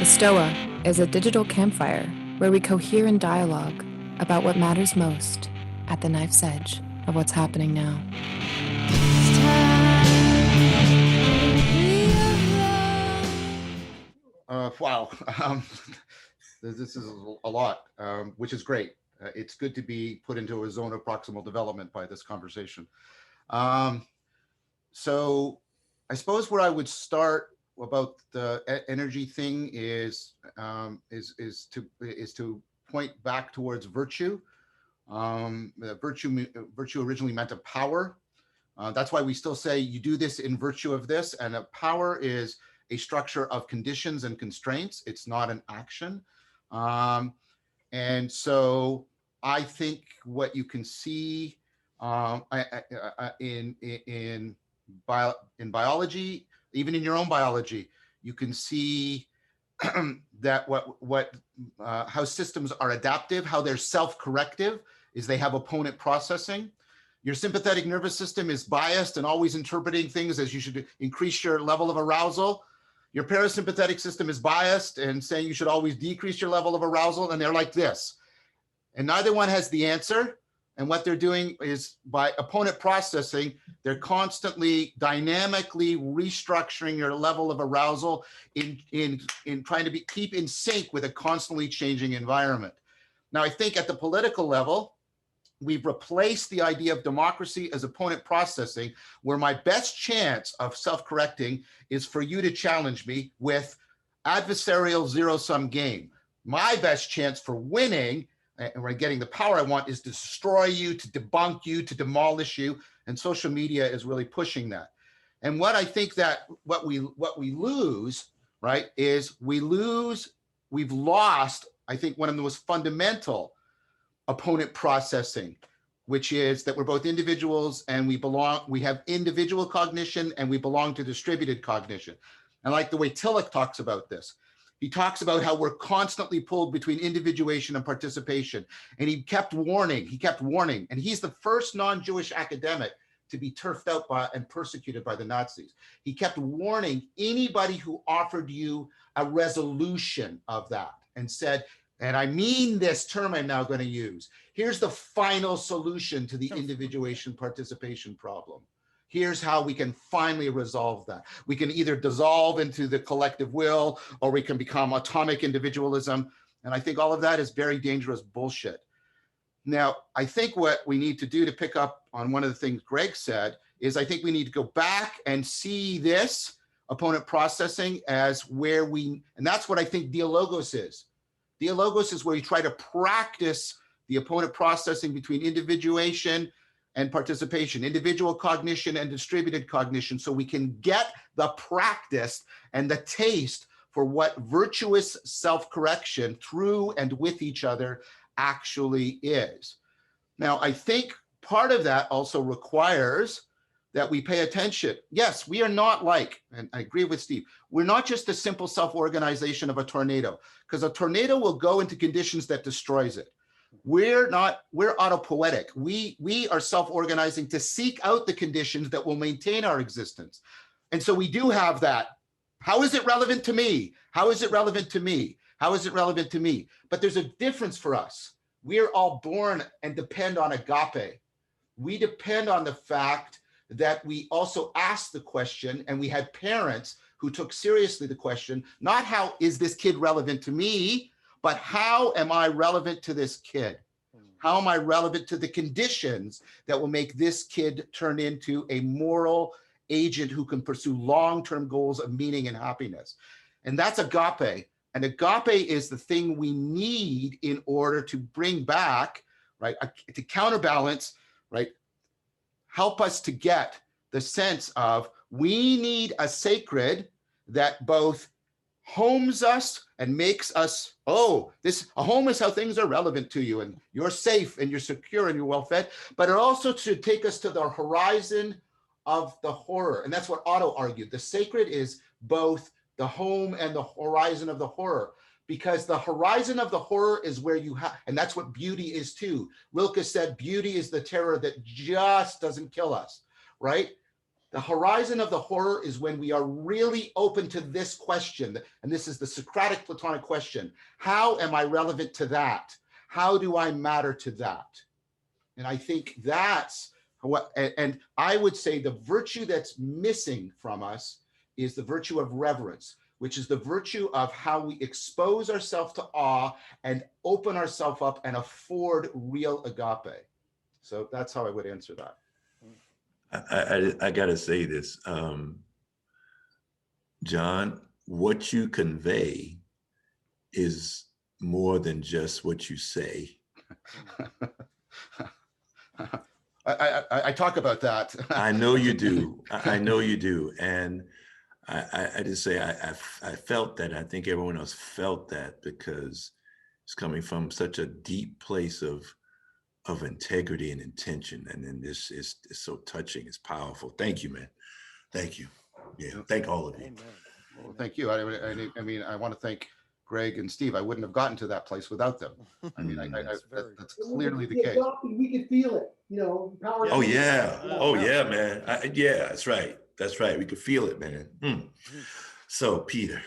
The Stoa is a digital campfire where we cohere in dialogue about what matters most at the knife's edge of what's happening now. Wow, this is a lot, which is great. It's good to be put into a zone of proximal development by this conversation. Um, so I suppose where I would start about the energy thing is to point back towards virtue. Virtue originally meant a power. That's why we still say you do this in virtue of this, and a power is a structure of conditions and constraints. It's not an action. And so I think what you can see in biology, even in your own biology, you can see that how systems are adaptive, how they're self-corrective, is they have opponent processing. Your sympathetic nervous system is biased and always interpreting things as you should increase your level of arousal. Your parasympathetic system is biased and saying you should always decrease your level of arousal, and they're like this. And neither one has the answer. And what they're doing is, by opponent processing, they're constantly dynamically restructuring your level of arousal in trying to keep in sync with a constantly changing environment. Now, I think at the political level, we've replaced the idea of democracy as opponent processing, where my best chance of self-correcting is for you to challenge me with adversarial zero-sum game. My best chance for winning and getting the power I want is to destroy you, to debunk you, to demolish you. And social media is really pushing that. And what I think that what we lose, right, is we've lost, I think, one of the most fundamental opponent processing, which is that we're both individuals and we have individual cognition and we belong to distributed cognition. I like the way Tillich talks about this. He talks about how we're constantly pulled between individuation and participation. And he kept warning, and he's the first non-Jewish academic to be turfed out by and persecuted by the Nazis. He kept warning anybody who offered you a resolution of that and said, and I mean this term I'm now going to use, here's the final solution to the individuation participation problem. Here's how we can finally resolve that. We can either dissolve into the collective will, or we can become atomic individualism. And I think all of that is very dangerous bullshit. Now, I think what we need to do, to pick up on one of the things Greg said, is I think we need to go back and see this opponent processing as where and that's what I think dialogos is. Dialogos is where you try to practice the opponent processing between individuation and participation, individual cognition and distributed cognition, so we can get the practice and the taste for what virtuous self-correction through and with each other actually is. Now, I think part of that also requires that we pay attention. Yes, we are not like, and I agree with Steve, we're not just a simple self-organization of a tornado, because a tornado will go into conditions that destroys it. We're autopoietic. We are self-organizing to seek out the conditions that will maintain our existence. And so we do have that. How is it relevant to me? How is it relevant to me? How is it relevant to me? But there's a difference for us. We are all born and depend on agape. We depend on the fact that we also ask the question, and we had parents who took seriously the question, not how is this kid relevant to me, but how am I relevant to this kid? How am I relevant to the conditions that will make this kid turn into a moral agent who can pursue long-term goals of meaning and happiness? And that's agape. And agape is the thing we need in order to bring back, right, to counterbalance, right, help us to get the sense of we need a sacred that both homes us and makes us, a home is how things are relevant to you and you're safe and you're secure and you're well fed, but it also should take us to the horizon of the horror. And that's what Otto argued. The sacred is both the home and the horizon of the horror, because the horizon of the horror is where you have, and that's what beauty is too. Rilke said, beauty is the terror that just doesn't kill us, right? The horizon of the horror is when we are really open to this question. And this is the Socratic Platonic question. How am I relevant to that? How do I matter to that? And I think that's what, and I would say the virtue that's missing from us is the virtue of reverence, which is the virtue of how we expose ourselves to awe and open ourselves up and afford real agape. So that's how I would answer that. I gotta say this, John, what you convey is more than just what you say. I talk about that. I know you do. I know you do. And I just say I felt that. I think everyone else felt that because it's coming from such a deep place of integrity and intention. And then this is so touching. It's powerful. Thank you, man. Thank you. Yeah. Thank all of you. Amen. Well, thank you. I mean, I want to thank Greg and Steve. I wouldn't have gotten to that place without them. I mean, that's clearly the case. We could feel it, you know. Power. Oh yeah. Oh yeah, man. Yeah, that's right. That's right. We could feel it, man. So Peter.